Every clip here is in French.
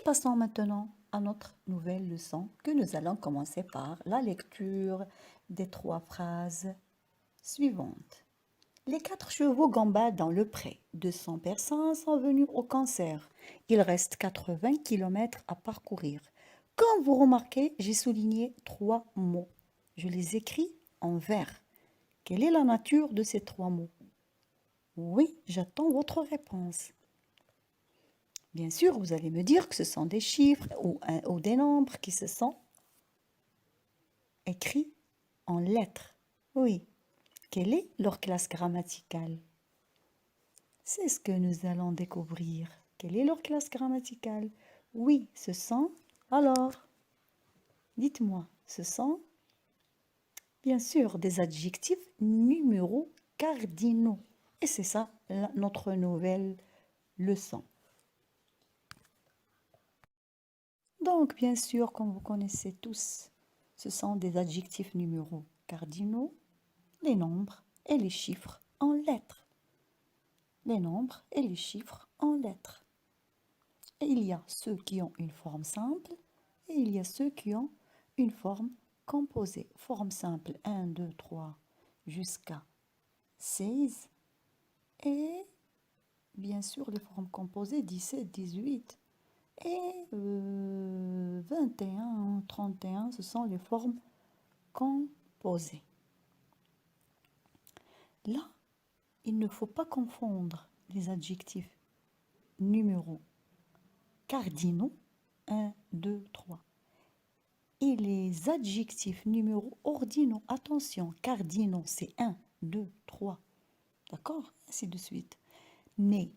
Passons maintenant à notre nouvelle leçon que nous allons commencer par la lecture des 3 phrases suivantes. Les 4 chevaux gambadent dans le pré. 200 personnes sont venues au concert. Il reste 80 kilomètres à parcourir. Comme vous remarquez, j'ai souligné 3 mots. Je les écris en vert. Quelle est la nature de ces 3 mots? Oui, j'attends votre réponse. Bien sûr, vous allez me dire que ce sont des chiffres ou des nombres qui se sont écrits en lettres. Oui. Quelle est leur classe grammaticale? C'est ce que nous allons découvrir. Quelle est leur classe grammaticale? Oui, ce sont... Alors, dites-moi, ce sont bien sûr des adjectifs numéros cardinaux. Et c'est ça notre nouvelle leçon. Donc, bien sûr, comme vous connaissez tous, ce sont des adjectifs numéros cardinaux, les nombres et les chiffres en lettres. Les nombres et les chiffres en lettres. Et il y a ceux qui ont une forme simple et il y a ceux qui ont une forme composée. Forme simple 1, 2, 3 jusqu'à 16 et bien sûr les formes composées 17, 18 et 21, 31, ce sont les formes composées. Là, il ne faut pas confondre les adjectifs numéros cardinaux 1, 2, 3 et les adjectifs numéros ordinaux. Attention, cardinaux c'est 1, 2, 3. D'accord? Ainsi de suite. Mais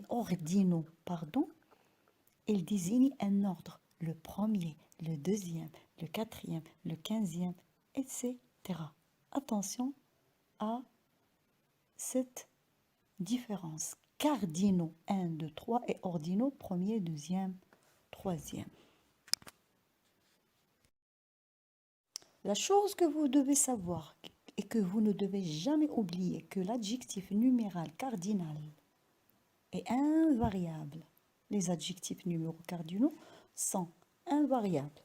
ordinaux, pardon, ils désignent un ordre. Le premier, le deuxième, le quatrième, le 15e, etc. Attention à cette différence. Cardinaux 1, 2, 3 et ordinaux premier, deuxième, troisième. La chose que vous devez savoir et que vous ne devez jamais oublier que l'adjectif numéral cardinal est invariable. Les adjectifs numéraux cardinaux sont invariables.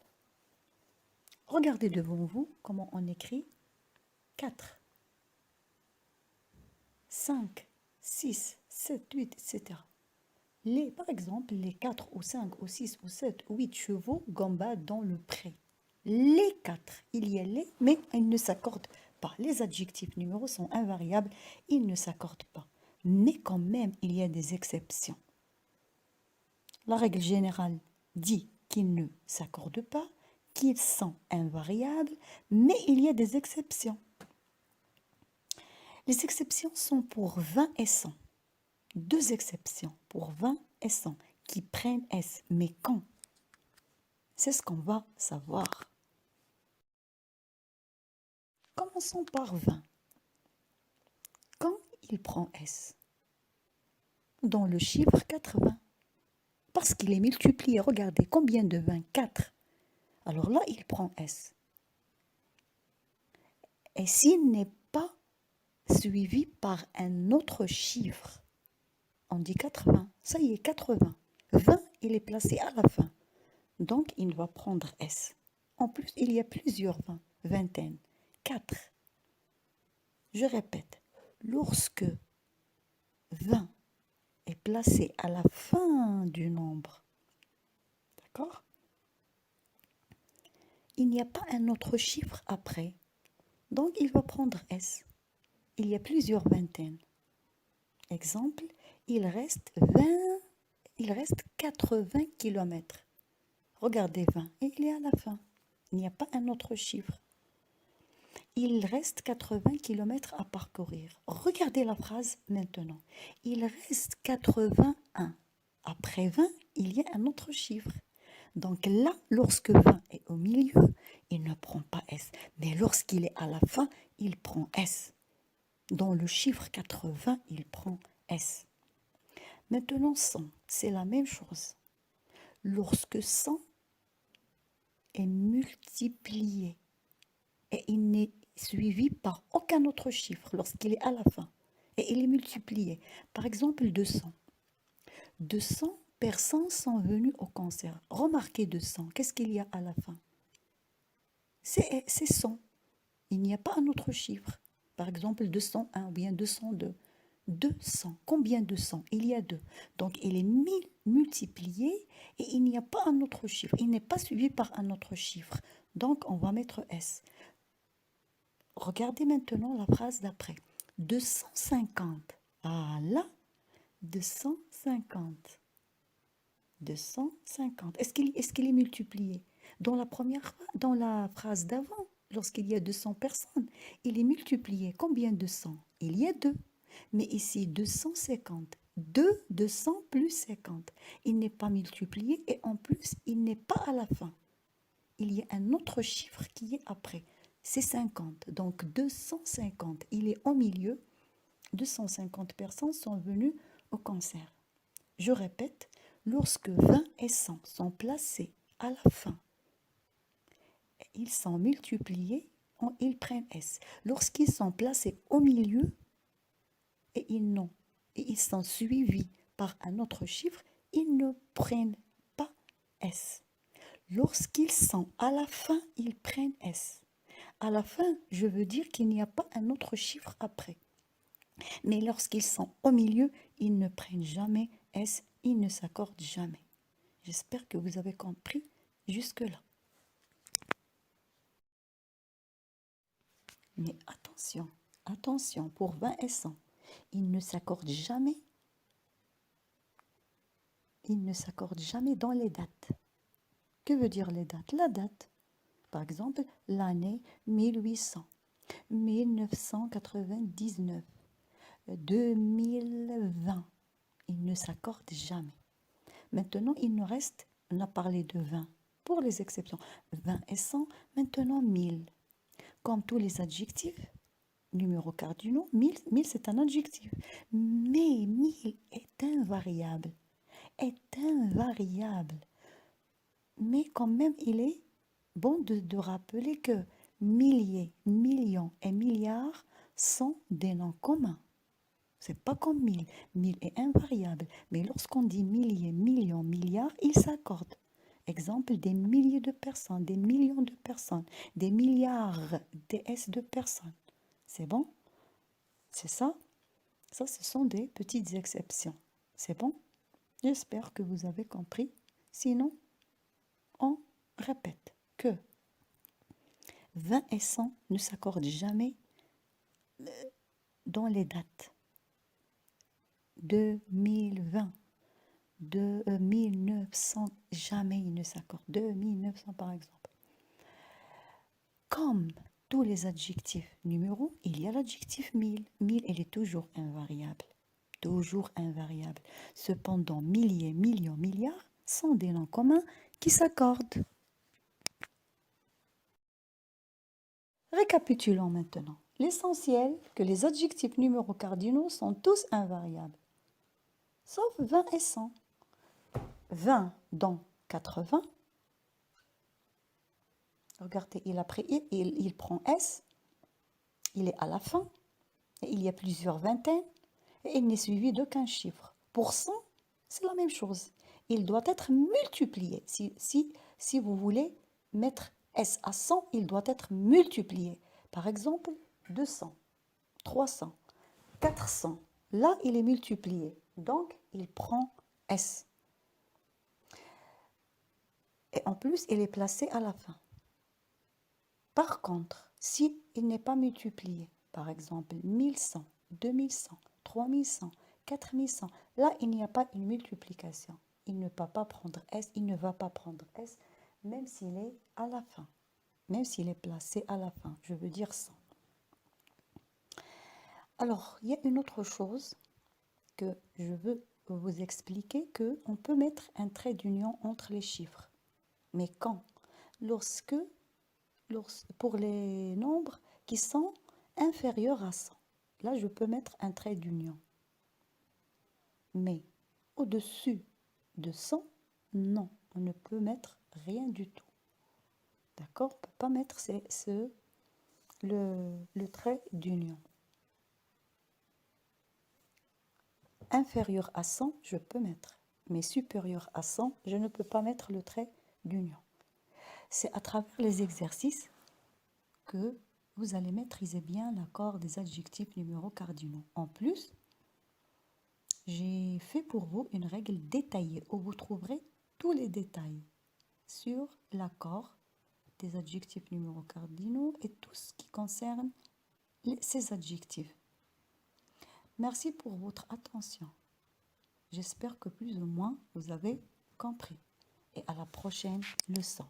Regardez devant vous comment on écrit 4, 5, 6, 7, 8, etc. Par exemple, les 4 ou 5 ou 6 ou 7 ou 8 chevaux gambadent dans le pré. Les 4, il y a les, mais ils ne s'accordent pas. Les adjectifs numéros sont invariables, ils ne s'accordent pas. Mais quand même, il y a des exceptions. La règle générale dit qu'ils ne s'accordent pas, qu'ils sont invariables, mais il y a des exceptions. Les exceptions sont pour 20 et 100. 2 exceptions pour 20 et 100 qui prennent S. Mais quand? C'est ce qu'on va savoir. Commençons par 20. Quand il prend S? Dans le chiffre 80. Parce qu'il est multiplié. Regardez, combien de 20? 4. Alors là, il prend S. Et s'il n'est pas suivi par un autre chiffre, on dit 80. Ça y est, 80. 20, il est placé à la fin. Donc, il va prendre S. En plus, il y a plusieurs 20. Vingtaine. 4. Je répète, lorsque 20 est placé à la fin du nombre, d'accord? Il n'y a pas un autre chiffre après. Donc, il va prendre S. Il y a plusieurs vingtaines. Exemple, il reste 80 kilomètres. Regardez 20 et il est à la fin. Il n'y a pas un autre chiffre. Il reste 80 kilomètres à parcourir. Regardez la phrase maintenant. Il reste 81. Après 20, il y a un autre chiffre. Donc là, lorsque 20 est au milieu, il ne prend pas S. Mais lorsqu'il est à la fin, il prend S. Dans le chiffre 80, il prend S. Maintenant 100, c'est la même chose. Lorsque 100 est multiplié et il n'est suivi par aucun autre chiffre lorsqu'il est à la fin et il est multiplié. Par exemple 200. 200 personnes sont venues au concert. Remarquez 200. Qu'est-ce qu'il y a à la fin? C'est 100. Il n'y a pas un autre chiffre. Par exemple, 201 ou bien 202. 200. Combien de 100? Il y a 2. Donc, il est multiplié et il n'y a pas un autre chiffre. Il n'est pas suivi par un autre chiffre. Donc, on va mettre S. Regardez maintenant la phrase d'après. 250. Ah là, 250. 250. Est-ce qu'il est multiplié? Dans la phrase d'avant, lorsqu'il y a 200 personnes, il est multiplié. Combien de 100? Il y a 2. Mais ici, 250. 200 plus 50. Il n'est pas multiplié et en plus, il n'est pas à la fin. Il y a un autre chiffre qui est après. C'est 50. Donc 250. Il est au milieu. 250 personnes sont venues au concert. Je répète, lorsque 20 et 100 sont placés à la fin, ils sont multipliés, ils prennent S. Lorsqu'ils sont placés au milieu et ils sont suivis par un autre chiffre, ils ne prennent pas S. Lorsqu'ils sont à la fin, ils prennent S. À la fin, je veux dire qu'il n'y a pas un autre chiffre après. Mais lorsqu'ils sont au milieu, ils ne prennent jamais S, ils ne s'accordent jamais. J'espère que vous avez compris jusque-là. Mais attention, attention, pour 20 et 100, ils ne s'accordent jamais. Ils ne s'accordent jamais dans les dates. Que veut dire les dates? La date. Par exemple, l'année 1800, 1999, 2020. Ils ne s'accordent jamais. Maintenant, il nous reste, on a parlé de 20 pour les exceptions. 20 et 100, maintenant 1000. Comme tous les adjectifs, numéros cardinaux, 1000 c'est un adjectif. Mais 1000 est invariable. Mais quand même, il est bon de rappeler que milliers, millions et milliards sont des noms communs. C'est pas comme 1000. 1000 est invariable. Mais lorsqu'on dit milliers, millions, milliards, ils s'accordent. Exemple, des milliers de personnes, des millions de personnes, des milliards de personnes. C'est bon? C'est ça? Ça, ce sont des petites exceptions. C'est bon? J'espère que vous avez compris. Sinon, on répète que 20 et 100 ne s'accordent jamais dans les dates. 2020, 1900, jamais ils ne s'accordent. 2900 par exemple. Comme tous les adjectifs numéros, il y a l'adjectif 1000. 1000, il est toujours invariable. Toujours invariable. Cependant, milliers, millions, milliards sont des noms communs qui s'accordent. Récapitulons maintenant. L'essentiel, que les adjectifs numéros cardinaux sont tous invariables. Sauf 20 et 100. 20 dans 80. Regardez, il prend S. Il est à la fin. Et il y a plusieurs vingtaines. Et il n'est suivi d'aucun chiffre. Pour 100, c'est la même chose. Il doit être multiplié. Si vous voulez mettre S à 100, il doit être multiplié. Par exemple, 200, 300, 400. Là, il est multiplié. Donc, il prend S. Et en plus, il est placé à la fin. Par contre, si il n'est pas multiplié, par exemple 1100, 2100, 3100, 4100, là, il n'y a pas une multiplication. Il ne peut pas prendre S, il ne va pas prendre S, même s'il est à la fin, même s'il est placé à la fin, je veux dire 100. Alors, il y a une autre chose que je veux vous expliquer, qu'on peut mettre un trait d'union entre les chiffres. Mais quand? Pour les nombres qui sont inférieurs à 100. Là, je peux mettre un trait d'union. Mais au-dessus de 100, non, on ne peut mettre rien du tout. D'accord? On ne peut pas mettre le trait d'union. Inférieur à 100, je peux mettre. mais supérieur à 100, je ne peux pas mettre le trait d'union. C'est à travers les exercices que vous allez maîtriser bien l'accord des adjectifs numéros cardinaux. En plus, j'ai fait pour vous une règle détaillée où vous trouverez tous les détails sur l'accord des adjectifs numéros cardinaux et tout ce qui concerne ces adjectifs. Merci pour votre attention. J'espère que plus ou moins vous avez compris. Et à la prochaine leçon.